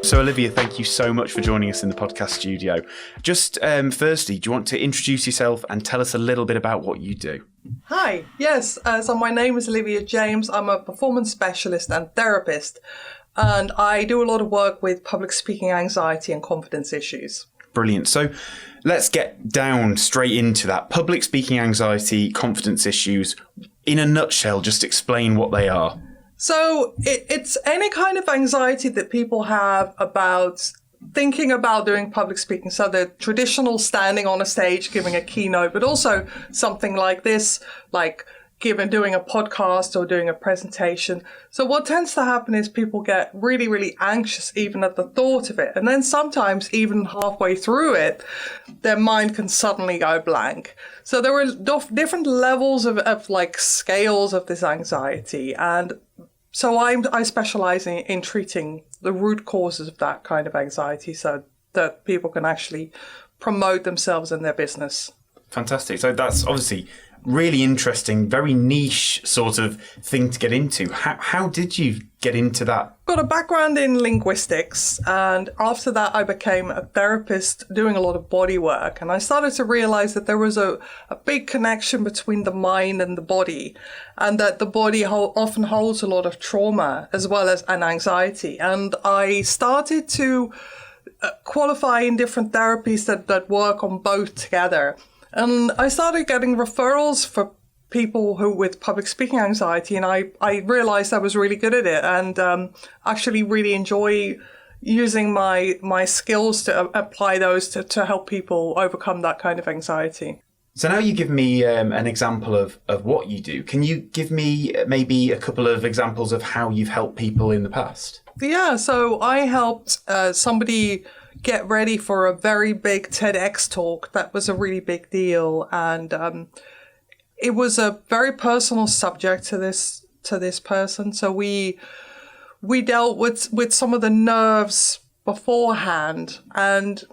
So Olivia, thank you so much for joining us in the podcast studio. Just firstly, do you want to introduce yourself and tell us a little bit about what you do? Hi, yes, so my name is Olivia James. I'm a performance specialist and therapist, and I do a lot of work with public speaking anxiety and confidence issues. Brilliant. So let's get down straight into that. Public speaking anxiety, confidence issues. In a nutshell, just explain what they are. So it's any kind of anxiety that people have about thinking about doing public speaking. So the traditional standing on a stage, giving a keynote, but also something like this, like doing a podcast or doing a presentation. So what tends to happen is people get really, really anxious even at the thought of it. And then sometimes even halfway through it, their mind can suddenly go blank. So there are different levels of like scales of this anxiety. And so I specialize in treating the root causes of that kind of anxiety so that people can actually promote themselves and their business. Fantastic. So that's obviously really interesting, very niche sort of thing to get into. How did you get into that? Got a background in linguistics, and after that I became a therapist doing a lot of body work, and I started to realize that there was a big connection between the mind and the body, and that the body often holds a lot of trauma as well as an anxiety. And I started to qualify in different therapies that work on both together. And I started getting referrals for people who with public speaking anxiety, and I realized I was really good at it, and actually really enjoy using my skills to apply those to help people overcome that kind of anxiety. So now you give me an example of what you do. Can you give me maybe a couple of examples of how you've helped people in the past? Yeah, so I helped somebody get ready for a very big TEDx talk. That was a really big deal, and it was a very personal subject to this person. So we dealt with some of the nerves beforehand and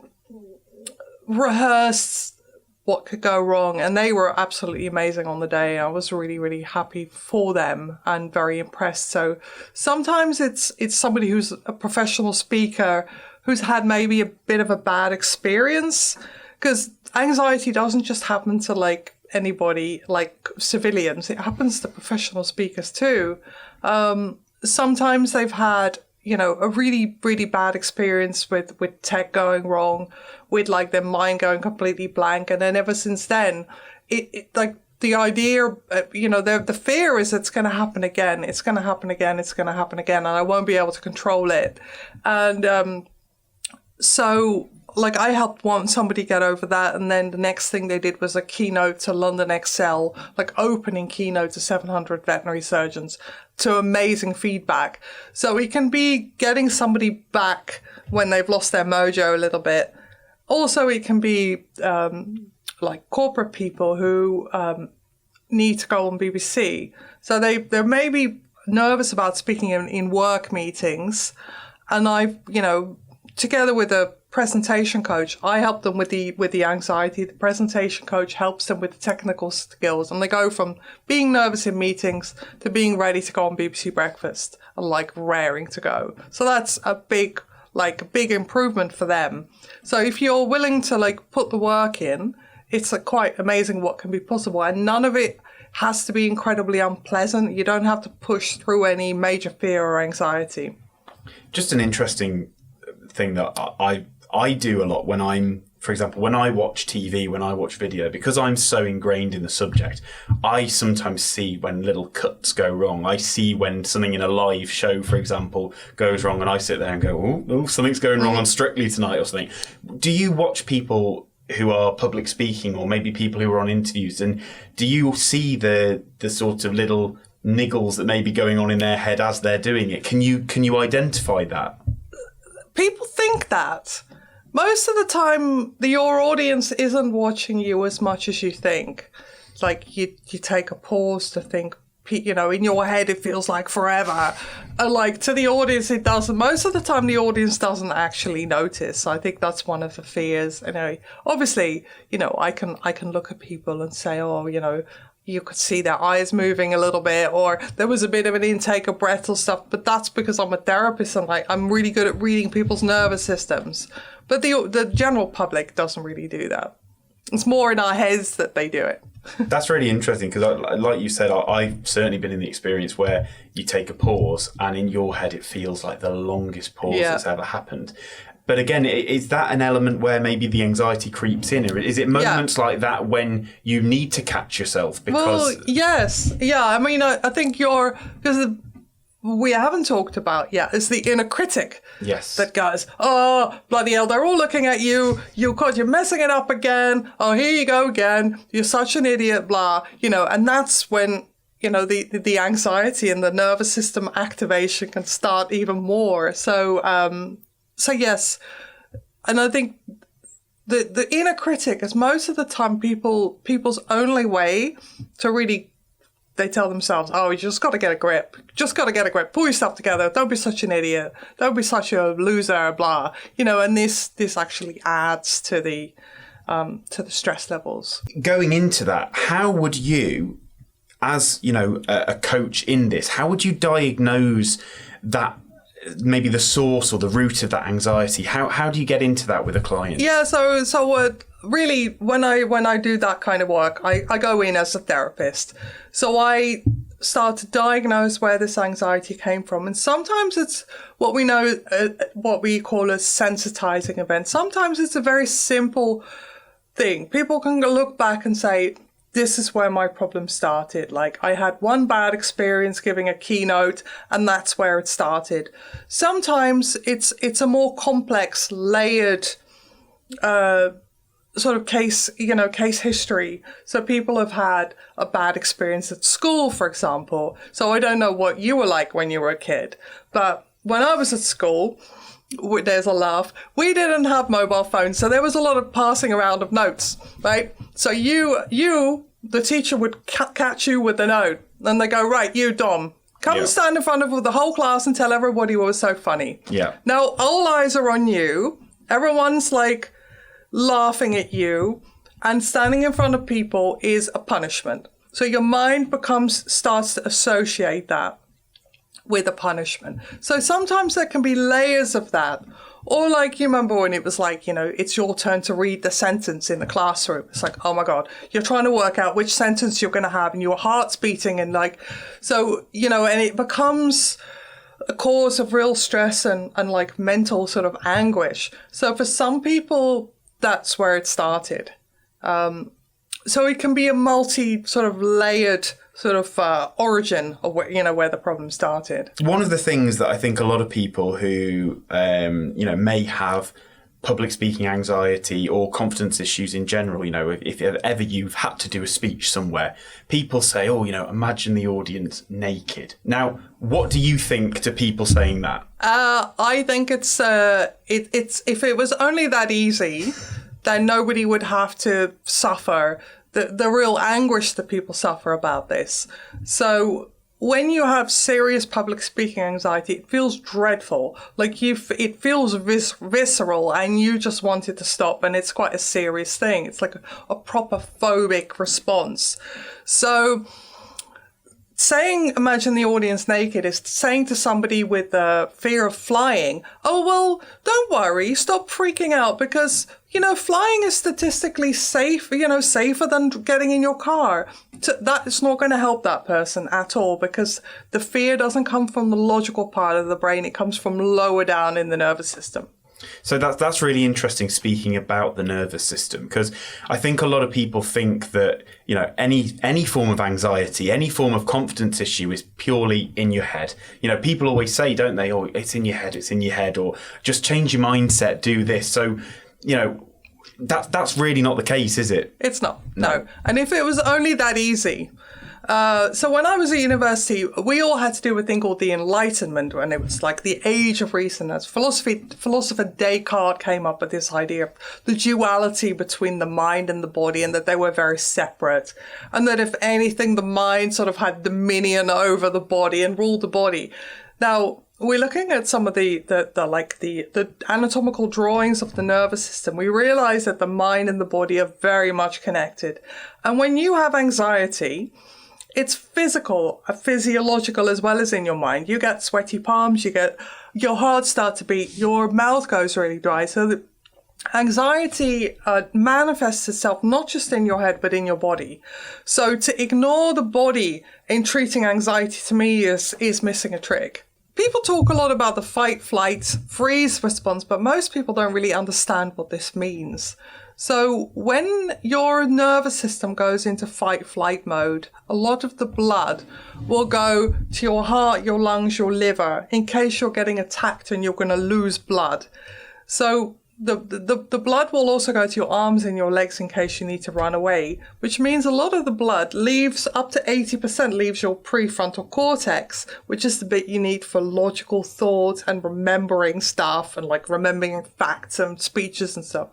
rehearsed what could go wrong, and they were absolutely amazing on the day. I was really, really happy for them and very impressed. So sometimes it's somebody who's a professional speaker who's had maybe a bit of a bad experience, because anxiety doesn't just happen to like anybody, like civilians. It happens to professional speakers too. Sometimes they've had, a really, really bad experience with tech going wrong, with like their mind going completely blank. And then ever since then, it like the idea, the fear is it's going to happen again. It's going to happen again. It's going to happen again. And I won't be able to control it. And, so like I helped somebody get over that, and then the next thing they did was a keynote to London Excel, like opening keynote to 700 veterinary surgeons, to amazing feedback. So it can be getting somebody back when they've lost their mojo a little bit. Also, it can be like corporate people who need to go on BBC. So they're maybe nervous about speaking in work meetings, and I've, together with a presentation coach, I help them with the anxiety. The presentation coach helps them with the technical skills, and they go from being nervous in meetings to being ready to go on BBC Breakfast and like raring to go. So that's a big improvement for them. So if you're willing to like put the work in, it's quite amazing what can be possible, and none of it has to be incredibly unpleasant. You don't have to push through any major fear or anxiety. Just an interesting thing that I do a lot when I'm, for example, when I watch TV, when I watch video, because I'm so ingrained in the subject, I sometimes see when little cuts go wrong. I see when something in a live show, for example, goes wrong, and I sit there and go, oh, something's going wrong on Strictly tonight or something. Do you watch people who are public speaking, or maybe people who are on interviews, and do you see the sort of little niggles that may be going on in their head as they're doing it? Can you identify that? People think that. Most of the time, your audience isn't watching you as much as you think. Like, you take a pause to think, in your head it feels like forever. And like, to the audience, it doesn't. Most of the time, the audience doesn't actually notice. I think that's one of the fears. Obviously, I can look at people and say, oh, you could see their eyes moving a little bit, or there was a bit of an intake of breath or stuff. But that's because I'm a therapist and like I'm really good at reading people's nervous systems. But the general public doesn't really do that. It's more in our heads that they do it. That's really interesting because, like you said, I've certainly been in the experience where you take a pause and in your head it feels like the longest pause that's ever happened. But again, is that an element where maybe the anxiety creeps in? Or is it moments like that when you need to catch yourself? Because yes. Yeah, I mean, I think because we haven't talked about yet is the inner critic. Yes. That goes, oh, bloody hell, they're all looking at you. You're messing it up again. Oh, here you go again. You're such an idiot, blah. And that's when, the anxiety and the nervous system activation can start even more. So yes, and I think the inner critic is most of the time people's only way to really, they tell themselves, oh, you just got to get a grip. Just got to get a grip. Pull yourself together. Don't be such an idiot. Don't be such a loser, blah. And this actually adds to the stress levels. Going into that, how would you, as, a coach in this, how would you diagnose that, maybe the source or the root of that anxiety? How do you get into that with a client? Yeah, so what really when I do that kind of work, I go in as a therapist. So I start to diagnose where this anxiety came from, and sometimes it's what we call a sensitizing event. Sometimes it's a very simple thing. People can look back and say, this is where my problem started. Like, I had one bad experience giving a keynote and that's where it started. Sometimes it's a more complex, layered sort of case history. So people have had a bad experience at school, for example. So I don't know what you were like when you were a kid, but when I was at school, there's a laugh, we didn't have mobile phones, so there was a lot of passing around of notes, right? So the teacher would catch you with the note, and they go, right, you, Dom, come and stand in front of the whole class and tell everybody what was so funny. Yeah. Now, all eyes are on you. Everyone's like laughing at you, and standing in front of people is a punishment. So your mind starts to associate that with a punishment. So sometimes there can be layers of that. Or like, you remember when it was like, it's your turn to read the sentence in the classroom. It's like, oh my God, you're trying to work out which sentence you're going to have and your heart's beating and like, so, and it becomes a cause of real stress and like mental sort of anguish. So for some people, that's where it started. So it can be a multi sort of layered sort of origin of where the problem started. One of the things that I think a lot of people who may have public speaking anxiety or confidence issues in general, if ever you've had to do a speech somewhere, people say, imagine the audience naked. Now, what do you think to people saying that? I think it's if it was only that easy, then nobody would have to suffer the real anguish that people suffer about this. So when you have serious public speaking anxiety, it feels dreadful. Like it feels visceral and you just want it to stop, and it's quite a serious thing. It's like a proper phobic response. So saying, imagine the audience naked, is saying to somebody with the fear of flying, oh, well, don't worry, stop freaking out because, flying is statistically safe, safer than getting in your car. That is not going to help that person at all because the fear doesn't come from the logical part of the brain. It comes from lower down in the nervous system. So that's really interesting, speaking about the nervous system, because I think a lot of people think that, any form of anxiety, any form of confidence issue is purely in your head. People always say, don't they, it's in your head, or just change your mindset, do this. So, that's really not the case, is it? It's not, no. And if it was only that easy. So when I was at university, we all had to do a thing called the Enlightenment, and it was like the age of reason. As philosopher Descartes came up with this idea of the duality between the mind and the body, and that they were very separate. And that if anything, the mind sort of had dominion over the body and ruled the body. Now, we're looking at some of the anatomical drawings of the nervous system, we realize that the mind and the body are very much connected. And when you have anxiety, it's physical, physiological as well as in your mind. You get sweaty palms, you get your heart start to beat, your mouth goes really dry. So the anxiety manifests itself not just in your head, but in your body. So to ignore the body in treating anxiety, to me, is missing a trick. People talk a lot about the fight, flight, freeze response, but most people don't really understand what this means. So when your nervous system goes into fight, flight mode, a lot of the blood will go to your heart, your lungs, your liver, in case you're getting attacked and you're going to lose blood. So the blood will also go to your arms and your legs in case you need to run away, which means a lot of the blood leaves, up to 80% leaves your prefrontal cortex, which is the bit you need for logical thought and remembering stuff and like remembering facts and speeches and stuff.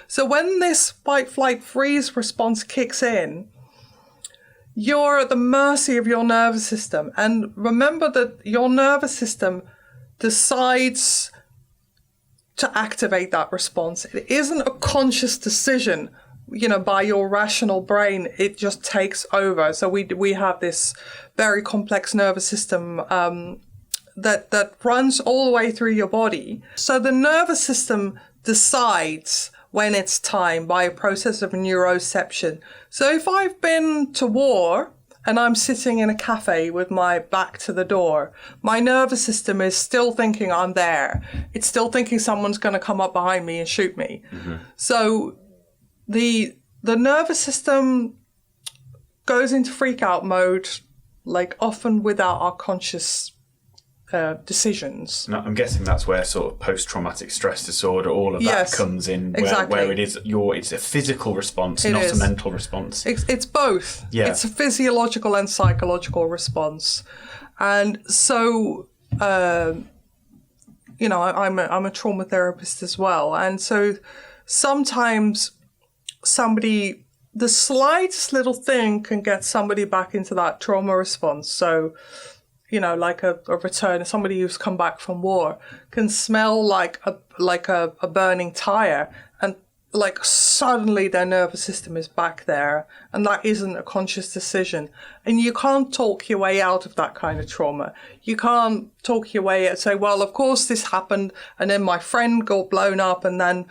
So when this fight, flight, freeze response kicks in, you're at the mercy of your nervous system. And remember that your nervous system decides to activate that response. It isn't a conscious decision, by your rational brain. It just takes over. So we have this very complex nervous system that runs all the way through your body. So the nervous system decides when it's time by a process of neuroception. So if I've been to war and I'm sitting in a cafe with my back to the door, my nervous system is still thinking I'm there. It's still thinking someone's going to come up behind me and shoot me. Mm-hmm. So the nervous system goes into freak out mode, like often without our conscious decisions. Now, I'm guessing that's where sort of post-traumatic stress disorder, all of that comes in, where it is it's a physical response, not a mental response. It's both. Yeah. It's a physiological and psychological response. And so, I'm a trauma therapist as well. And so sometimes the slightest little thing can get somebody back into that trauma response. So, like a return, somebody who's come back from war can smell like a burning tire, and like suddenly their nervous system is back there, and that isn't a conscious decision. And you can't talk your way out of that kind of trauma. You can't talk your way out and say, well, of course this happened, and then my friend got blown up, and then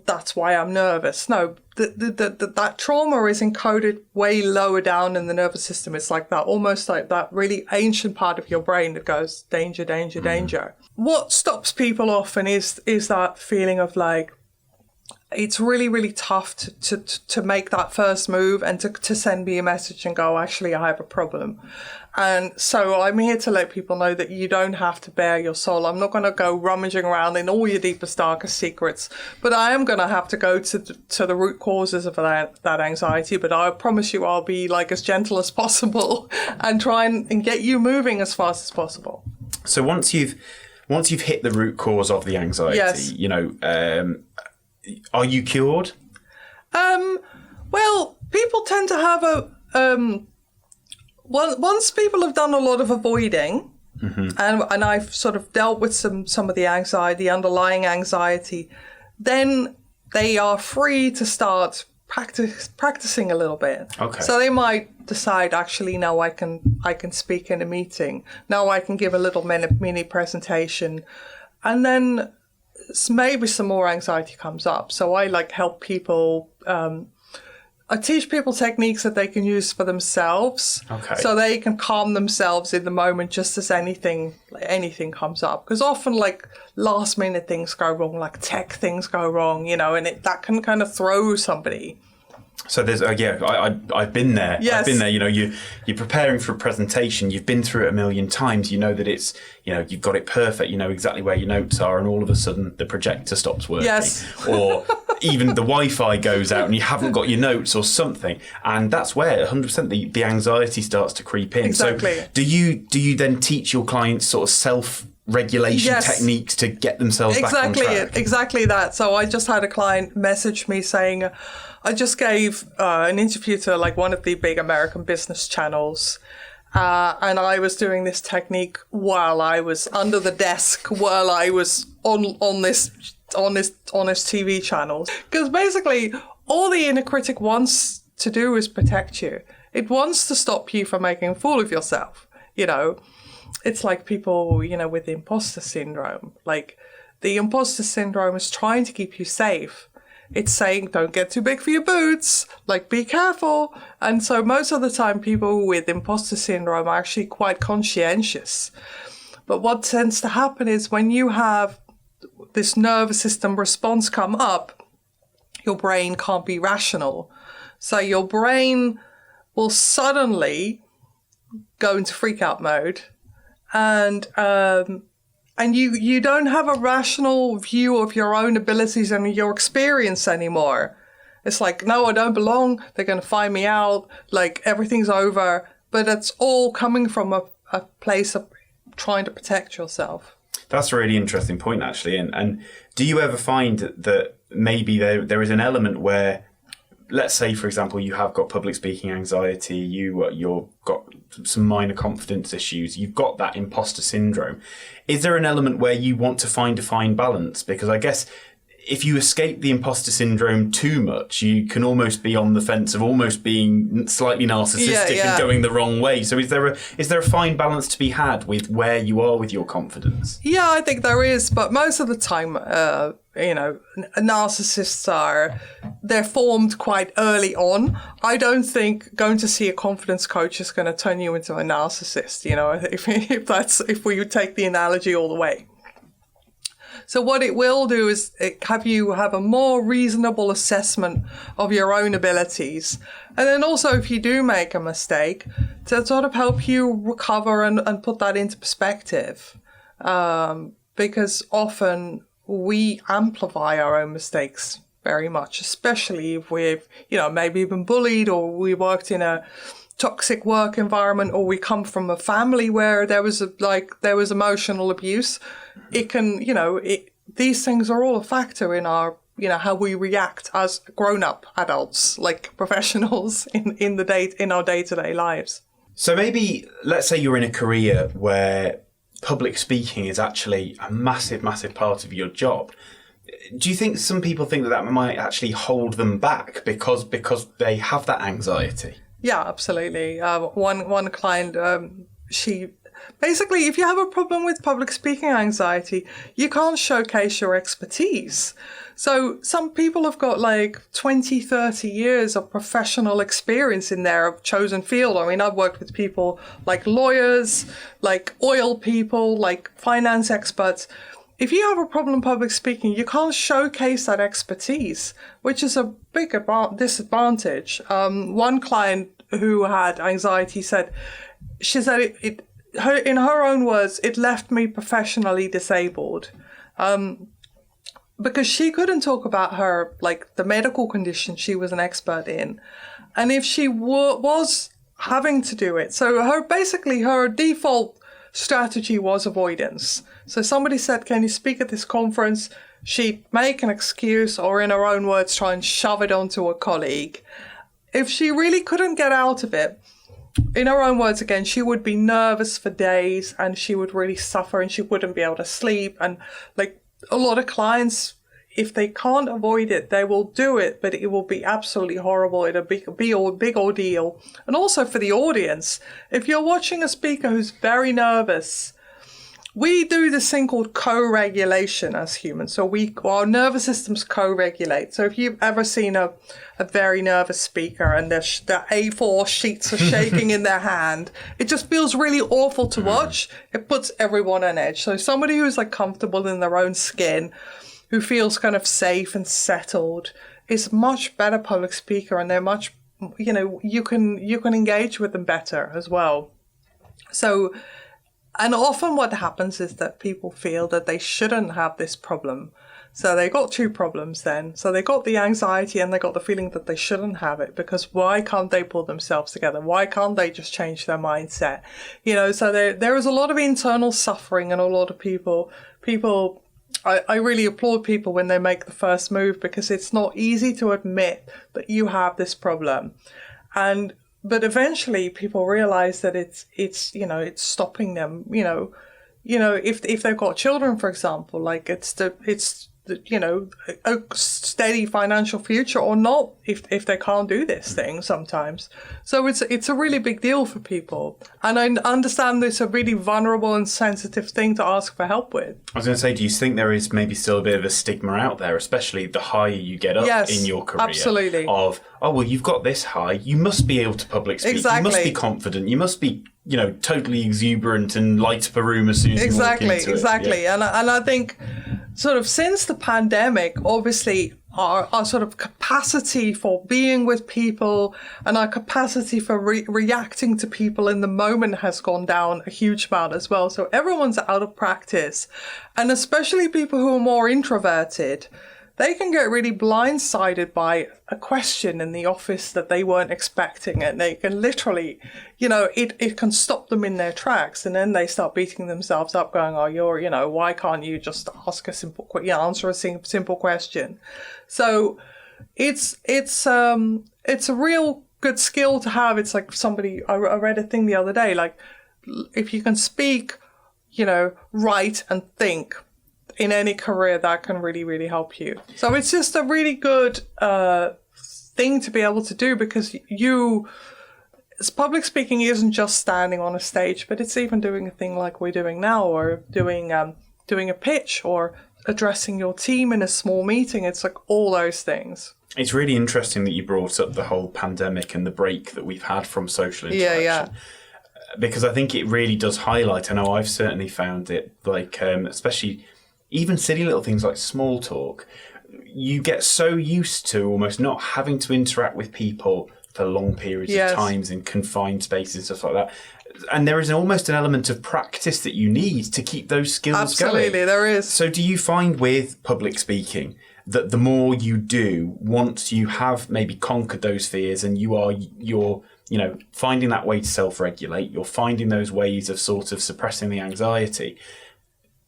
that's why I'm nervous. No, that trauma is encoded way lower down in the nervous system. It's like that, almost like that really ancient part of your brain that goes, danger, danger, danger. What stops people often is that feeling of like, it's really, really tough to make that first move and to send me a message and go, actually, I have a problem. And so I'm here to let people know that you don't have to bare your soul. I'm not going to go rummaging around in all your deepest, darkest secrets, but I am going to have to go to the root causes of that anxiety. But I promise you I'll be like as gentle as possible and try and get you moving as fast as possible. So once you've hit the root cause of the anxiety, yes. Are you cured? Well, people tend to have once people have done a lot of avoiding, mm-hmm. and I've sort of dealt with some of the anxiety, underlying anxiety, then they are free to start practicing a little bit. Okay. So they might decide, actually, no, I can speak in a meeting. Now I can give a little mini presentation, and then maybe some more anxiety comes up. So I help people. I teach people techniques that they can use for themselves, so they can calm themselves in the moment, just as anything comes up. Because often, last minute things go wrong, like tech things go wrong, and that can kind of throw somebody. So there's I've been there. Yes. I've been there. You're preparing for a presentation. You've been through it a million times. You know that it's you've got it perfect. You know exactly where your notes are, and all of a sudden the projector stops working. Yes. Or even the Wi-Fi goes out and you haven't got your notes or something, and that's where 100% the anxiety starts to creep in. Exactly. So do you then teach your clients sort of self-regulation techniques to get themselves back on track? Exactly that. So I just had a client message me saying, I just gave an interview to one of the big American business channels, And I was doing this technique while I was under the desk, while I was on this TV channel. Because basically, all the inner critic wants to do is protect you. It wants to stop you from making a fool of yourself. You know, it's like people, you know, with the imposter syndrome. Like, the imposter syndrome is trying to keep you safe. It's saying, don't get too big for your boots, like, be careful. And so most of the time, people with imposter syndrome are actually quite conscientious. But what tends to happen is when you have this nervous system response come up, your brain can't be rational. So your brain will suddenly go into freak out mode, and you don't have a rational view of your own abilities and your experience anymore. It's like, no, I don't belong. They're going to find me out. Like, everything's over. But it's all coming from a place of trying to protect yourself. That's a really interesting point, actually. And do you ever find that maybe there is an element where, let's say, for example, you have got public speaking anxiety, you've got some minor confidence issues, you've got that imposter syndrome. Is there an element where you want to find a fine balance? Because I guess if you escape the imposter syndrome too much, you can almost be on the fence of almost being slightly narcissistic and going the wrong way. So is there a fine balance to be had with where you are with your confidence? Yeah, I think there is. But most of the time, you know, narcissists they're formed quite early on. I don't think going to see a confidence coach is going to turn you into a narcissist, you know, if we take the analogy all the way. So what it will do is have you have a more reasonable assessment of your own abilities. And then also, if you do make a mistake, to sort of help you recover and put that into perspective. Because often we amplify our own mistakes very much, especially if we've, you know, maybe been bullied, or we worked in a toxic work environment, or we come from a family where there was emotional abuse. It can, you know, these things are all a factor in our, you know, how we react as grown-up adults, like professionals in our day-to-day lives. So maybe, let's say you're in a career where public speaking is actually a massive, massive part of your job. Do you think some people think that might actually hold them back because they have that anxiety? Yeah, absolutely. One client, she basically, if you have a problem with public speaking anxiety, you can't showcase your expertise. So some people have got like 20, 30 years of professional experience in their chosen field. I mean, I've worked with people like lawyers, like oil people, like finance experts. If you have a problem public speaking, you can't showcase that expertise, which is a big disadvantage. One client who had anxiety said, in her own words, it left me professionally disabled. Because she couldn't talk about her, like, the medical condition she was an expert in. And if she was having to do it, so her default strategy was avoidance. So somebody said, can you speak at this conference? She'd make an excuse, or in her own words, try and shove it onto a colleague. If she really couldn't get out of it, in her own words again, she would be nervous for days, and she would really suffer, and she wouldn't be able to sleep. And like a lot of clients, if they can't avoid it, they will do it, but it will be absolutely horrible. It'll be a big ordeal. And also for the audience, if you're watching a speaker who's very nervous, we do this thing called co-regulation as humans. So our nervous systems co-regulate. So if you've ever seen a very nervous speaker and the A4 sheets are shaking in their hand, it just feels really awful to watch. It puts everyone on edge. So somebody who's like comfortable in their own skin, who feels kind of safe and settled, is much better public speaker, and they're much, you know, you can engage with them better as well. So, and often what happens is that people feel that they shouldn't have this problem. So they got two problems then. So they got the anxiety, and they got the feeling that they shouldn't have it, because why can't they pull themselves together? Why can't they just change their mindset? You know, so there is a lot of internal suffering, and a lot of people, I really applaud people when they make the first move, because it's not easy to admit that you have this problem. And but eventually people realize that it's stopping them, if they've got children, for example, like it's the a steady financial future or not if they can't do this thing sometimes. So it's a really big deal for people. And I understand it's a really vulnerable and sensitive thing to ask for help with. I was going to say, do you think there is maybe still a bit of a stigma out there, especially the higher you get up in your career? Absolutely. Of, oh, well, you've got this high, you must be able to public speak. Exactly. You must be confident. You must be, totally exuberant and light up a room as soon as you walk into it. Exactly. Yeah. And I think sort of since the pandemic, obviously our sort of capacity for being with people and our capacity for reacting to people in the moment has gone down a huge amount as well. So everyone's out of practice. And especially people who are more introverted, they can get really blindsided by a question in the office that they weren't expecting. And they can literally, it can stop them in their tracks. And then they start beating themselves up going, oh, why can't you just ask a simple, answer a simple question? So it's a real good skill to have. It's like I read a thing the other day, like if you can speak, write and think, in any career, that can really, really help you. So it's just a really good thing to be able to do, because public speaking isn't just standing on a stage, but it's even doing a thing like we're doing now, or doing a pitch, or addressing your team in a small meeting. It's like all those things. It's really interesting that you brought up the whole pandemic and the break that we've had from social interaction. Yeah. Because I think it really does highlight, I know I've certainly found it, like, especially even silly little things like small talk. You get so used to almost not having to interact with people for long periods of times in confined spaces and stuff like that. And there is almost an element of practice that you need to keep those skills going. Absolutely, there is. So do you find with public speaking that the more you do, once you have maybe conquered those fears and you're finding that way to self-regulate, you're finding those ways of sort of suppressing the anxiety,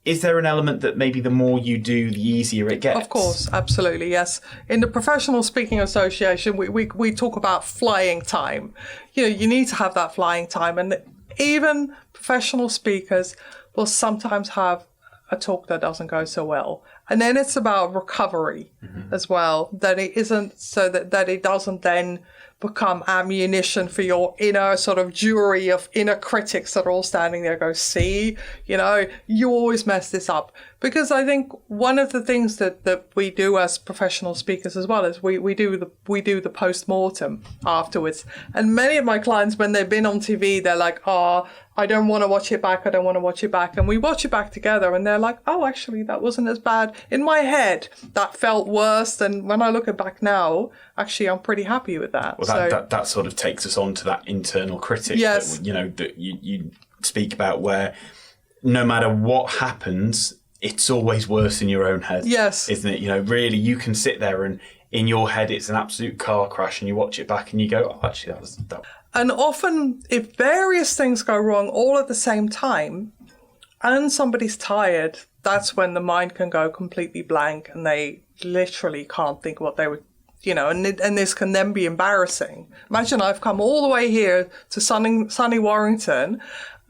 is there an element that maybe the more you do, the easier it gets? Of course, absolutely, yes. In the Professional Speaking Association, we talk about flying time. You need to have that flying time. And even professional speakers will sometimes have a talk that doesn't go so well. And then it's about recovery as well, that it isn't so that it doesn't then become ammunition for your inner sort of jury of inner critics that are all standing there go, see, you always mess this up. Because I think one of the things that we do as professional speakers as well is we do the post-mortem afterwards. And many of my clients, when they've been on TV, they're like, oh, I don't want to watch it back. And we watch it back together and they're like, oh, actually, that wasn't as bad. In my head, that felt worse. And when I look at back now, actually, I'm pretty happy with that. Well, that sort of takes us on to that internal critic yes. that you speak about, where no matter what happens, it's always worse in your own head. Yes. Isn't it? Really, you can sit there and in your head, it's an absolute car crash and you watch it back and you go, oh, actually, that was... And often, if various things go wrong all at the same time and somebody's tired, that's when the mind can go completely blank and they literally can't think what they would, and this can then be embarrassing. Imagine I've come all the way here to sunny Warrington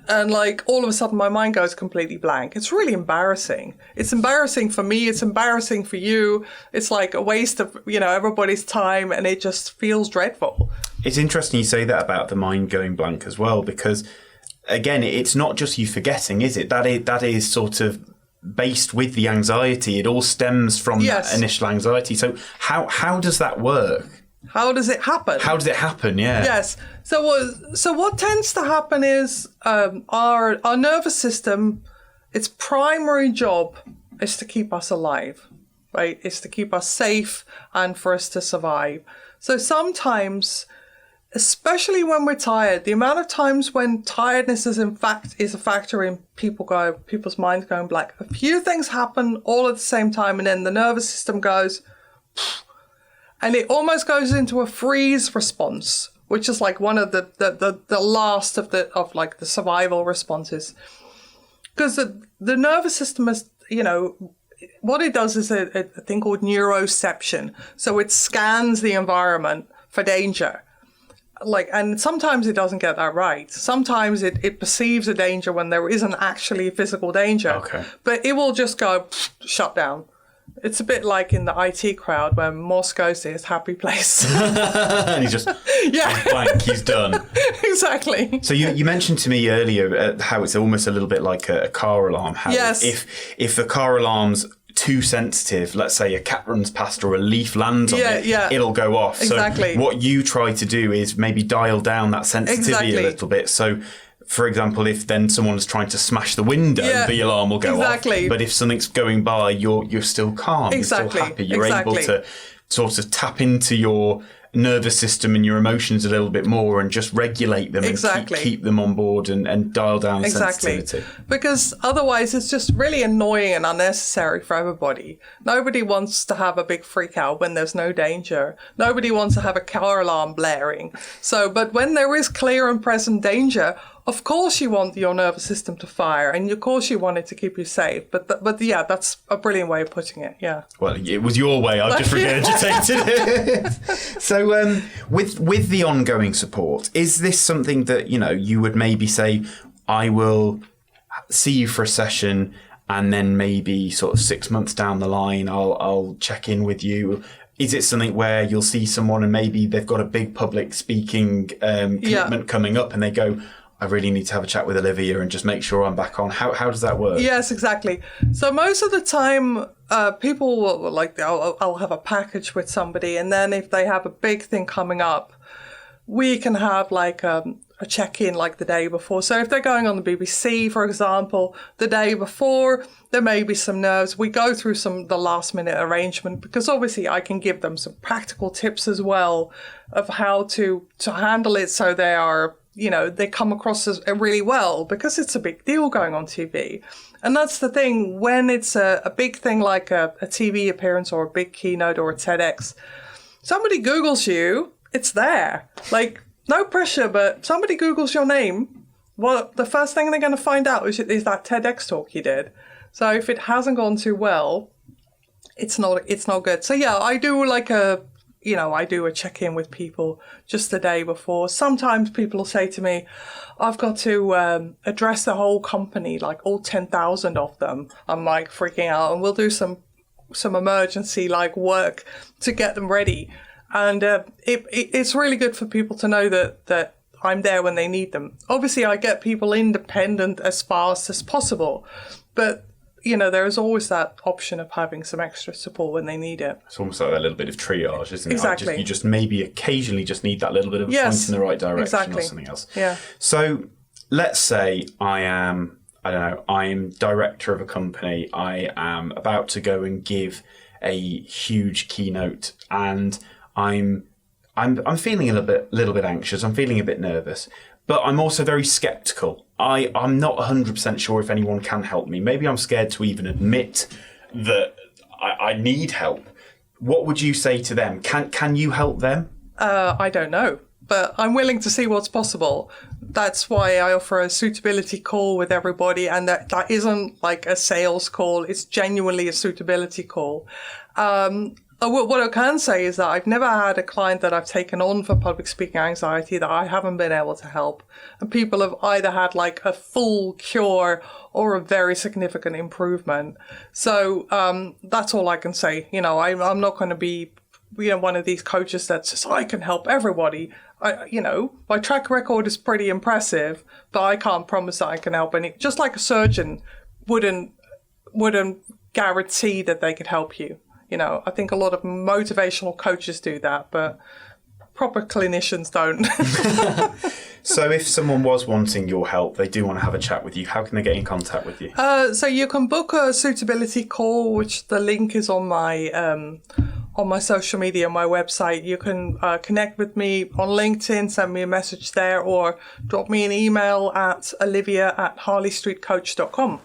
and all of a sudden my mind goes completely blank. It's really embarrassing. It's embarrassing for me. It's embarrassing for you. It's like a waste of, everybody's time, and it just feels dreadful. It's interesting you say that about the mind going blank as well, because again, it's not just you forgetting, is it? That is sort of based with the anxiety. It all stems from that initial anxiety. So how does that work? How does it happen? Yeah. Yes. So what tends to happen is our nervous system, its primary job is to keep us alive, right? It's to keep us safe and for us to survive. So sometimes, especially when we're tired, the amount of times when tiredness is a factor in people's minds going blank. A few things happen all at the same time, and then the nervous system goes, and it almost goes into a freeze response, which is like one of the last of the survival responses, because the nervous system is, what it does is a thing called neuroception. So it scans the environment for danger. and sometimes it doesn't get that right. Sometimes it perceives a danger when there isn't actually a physical danger. Okay. But it will just go shut down. It's a bit like in the IT crowd when Moss goes to his happy place. And he's just blank, he's done. Exactly. So you mentioned to me earlier how it's almost a little bit like a car alarm. How Yes. if the car alarm's too sensitive, let's say a cat runs past or a leaf lands on it, it'll go off. Exactly. So what you try to do is maybe dial down that sensitivity a little bit. So, for example, if then someone's trying to smash the window, the alarm will go off. But if something's going by, you're still calm. You're still happy. You're able to sort of tap into your nervous system and your emotions a little bit more and just regulate them and keep them on board and dial down sensitivity. Because otherwise it's just really annoying and unnecessary for everybody. Nobody wants to have a big freak out when there's no danger. Nobody wants to have a car alarm blaring. But when there is clear and present danger, of course you want your nervous system to fire, and of course you want it to keep you safe. But yeah, that's a brilliant way of putting it. Yeah. Well, it was your way. I've just regurgitated it. So, with the ongoing support, is this something that you would maybe say, I will see you for a session, and then maybe sort of 6 months down the line, I'll check in with you? Is it something where you'll see someone and maybe they've got a big public speaking commitment coming up, and they go, I really need to have a chat with Olivia and just make sure I'm back on? How does that work? Yes, exactly. So most of the time, people will I'll have a package with somebody, and then if they have a big thing coming up, we can have a check-in the day before. So if they're going on the BBC, for example, the day before, there may be some nerves. We go through the last-minute arrangement, because obviously I can give them some practical tips as well of how to handle it, so they are, they come across as really well, because it's a big deal going on TV. And that's the thing, when it's a big thing like a TV appearance or a big keynote or a TEDx, somebody Googles you, it's there. No pressure, but somebody Googles your name, well, the first thing they're going to find out is that TEDx talk you did. So if it hasn't gone too well, it's not good. So yeah, I do I do a check-in with people just the day before. Sometimes people will say to me, I've got to address the whole company, all 10,000 of them. I'm freaking out, and we'll do some emergency work to get them ready. And it's really good for people to know that I'm there when they need them. Obviously, I get people independent as fast as possible, but there is always that option of having some extra support when they need it. It's almost like a little bit of triage, isn't it? Exactly. You just maybe occasionally just need that little bit of a point in the right direction or something else. Yeah. So let's say I'm director of a company. I am about to go and give a huge keynote, and I'm feeling a little bit anxious. I'm feeling a bit nervous, but I'm also very skeptical. I'm not 100% sure if anyone can help me. Maybe I'm scared to even admit that I need help. What would you say to them? Can you help them? I don't know, but I'm willing to see what's possible. That's why I offer a suitability call with everybody, and that isn't a sales call. It's genuinely a suitability call. What I can say is that I've never had a client that I've taken on for public speaking anxiety that I haven't been able to help. And people have either had a full cure or a very significant improvement. So that's all I can say. I'm not going to be one of these coaches that says, I can help everybody. My track record is pretty impressive, but I can't promise that I can help any. Just like a surgeon wouldn't guarantee that they could help you. I think a lot of motivational coaches do that, but proper clinicians don't. So if someone was wanting your help, they do want to have a chat with you, how can they get in contact with you? So you can book a suitability call, which the link is on my social media, my website. You can connect with me on LinkedIn, send me a message there, or drop me an email at olivia@harleystreetcoach.com.